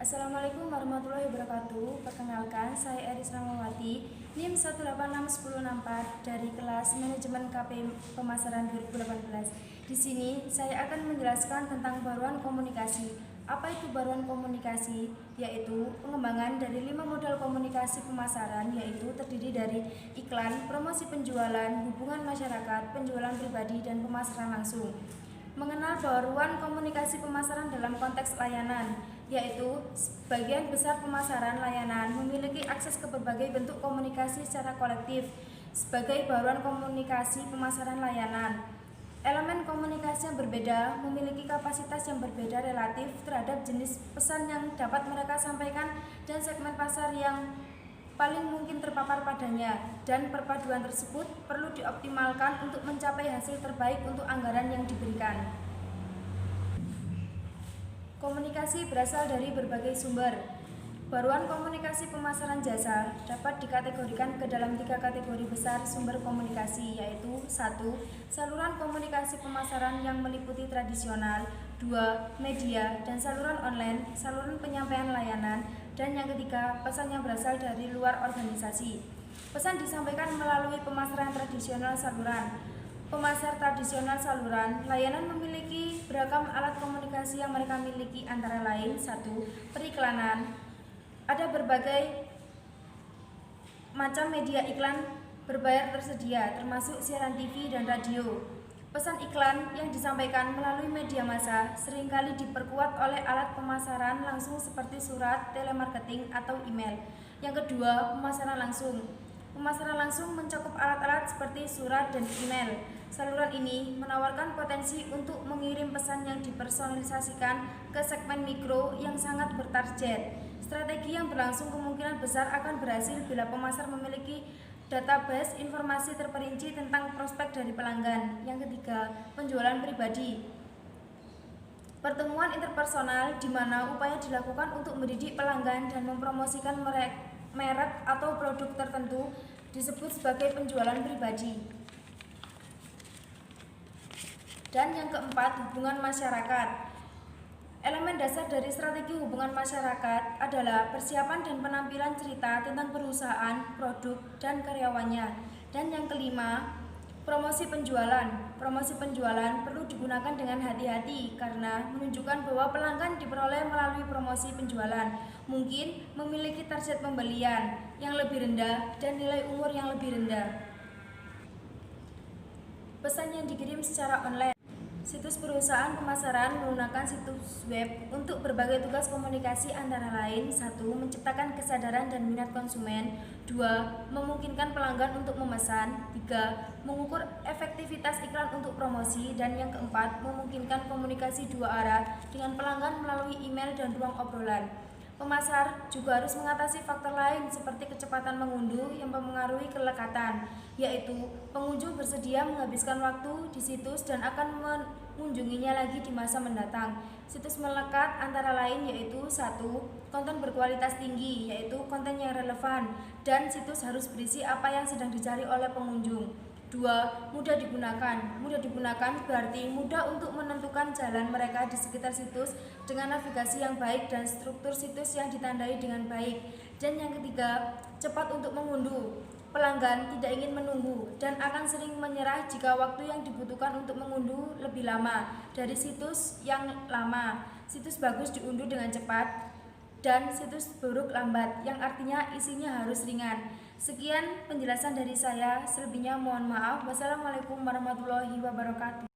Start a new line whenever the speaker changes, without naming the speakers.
Assalamualaikum warahmatullahi wabarakatuh. Perkenalkan, saya Eris Ramawati, NIM 1861064 dari kelas Manajemen KP Pemasaran 2018. Di sini saya akan menjelaskan tentang baruan komunikasi. Apa itu baruan komunikasi? Yaitu pengembangan dari 5 modal komunikasi pemasaran, yaitu terdiri dari iklan, promosi penjualan, hubungan masyarakat, penjualan pribadi, dan pemasaran langsung. Mengenal baruan komunikasi pemasaran dalam konteks layanan, yaitu sebagian besar pemasaran layanan memiliki akses ke berbagai bentuk komunikasi secara kolektif. Sebagai baruan komunikasi pemasaran layanan, elemen komunikasi yang berbeda memiliki kapasitas yang berbeda relatif terhadap jenis pesan yang dapat mereka sampaikan dan segmen pasar yang paling mungkin terpapar padanya, dan perpaduan tersebut perlu dioptimalkan untuk mencapai hasil terbaik untuk anggaran yang diberikan. Komunikasi berasal dari berbagai sumber. Baruan komunikasi pemasaran jasa dapat dikategorikan ke dalam 3 kategori besar sumber komunikasi, yaitu 1. Saluran komunikasi pemasaran yang meliputi tradisional, 2. Media dan saluran online, saluran penyampaian layanan, dan yang ketiga, pesan yang berasal dari luar organisasi. Pesan disampaikan melalui pemasaran tradisional saluran. Pemasar tradisional saluran layanan memiliki beragam alat komunikasi yang mereka miliki, antara lain 1. Periklanan. Ada berbagai macam media iklan berbayar tersedia, termasuk siaran TV dan radio. Pesan iklan yang disampaikan melalui media massa seringkali diperkuat oleh alat pemasaran langsung seperti surat, telemarketing, atau email. Yang kedua, pemasaran langsung. Pemasaran langsung mencakup alat-alat seperti surat dan email. Saluran ini menawarkan potensi untuk mengirim pesan yang dipersonalisasikan ke segmen mikro yang sangat bertarget. Strategi yang berlangsung kemungkinan besar akan berhasil bila pemasar memiliki database informasi terperinci tentang prospek dari pelanggan. Yang ketiga, penjualan pribadi. Pertemuan interpersonal di mana upaya dilakukan untuk mendidik pelanggan dan mempromosikan merek atau produk tertentu disebut sebagai penjualan pribadi. Dan yang keempat, hubungan masyarakat. Elemen dasar dari strategi hubungan masyarakat adalah persiapan dan penampilan cerita tentang perusahaan, produk, dan karyawannya. Dan yang kelima, promosi penjualan. Promosi penjualan perlu digunakan dengan hati-hati karena menunjukkan bahwa pelanggan diperoleh melalui promosi penjualan mungkin memiliki target pembelian yang lebih rendah dan nilai umur yang lebih rendah. Pesan yang dikirim secara online. Situs perusahaan pemasaran menggunakan situs web untuk berbagai tugas komunikasi, antara lain 1. Menciptakan kesadaran dan minat konsumen, 2. Memungkinkan pelanggan untuk memesan, 3. Mengukur efektivitas iklan untuk promosi, dan yang keempat, memungkinkan komunikasi 2 arah dengan pelanggan melalui email dan ruang obrolan. Pemasar juga harus mengatasi faktor lain seperti kecepatan mengunduh yang mempengaruhi kelekatan, yaitu pengunjung bersedia menghabiskan waktu di situs dan akan mengunjunginya lagi di masa mendatang. Situs melekat antara lain yaitu 1. Konten berkualitas tinggi, yaitu konten yang relevan, dan situs harus berisi apa yang sedang dicari oleh pengunjung. 2. Mudah digunakan. Mudah digunakan berarti mudah untuk menentukan jalan mereka di sekitar situs dengan navigasi yang baik dan struktur situs yang ditandai dengan baik. Dan yang ketiga, cepat untuk mengunduh. Pelanggan tidak ingin menunggu dan akan sering menyerah jika waktu yang dibutuhkan untuk mengunduh lebih lama dari situs yang lama. Situs bagus diunduh dengan cepat, dan situs buruk lambat, yang artinya isinya harus ringan. Sekian penjelasan dari saya, selebihnya mohon maaf. Wassalamualaikum warahmatullahi wabarakatuh.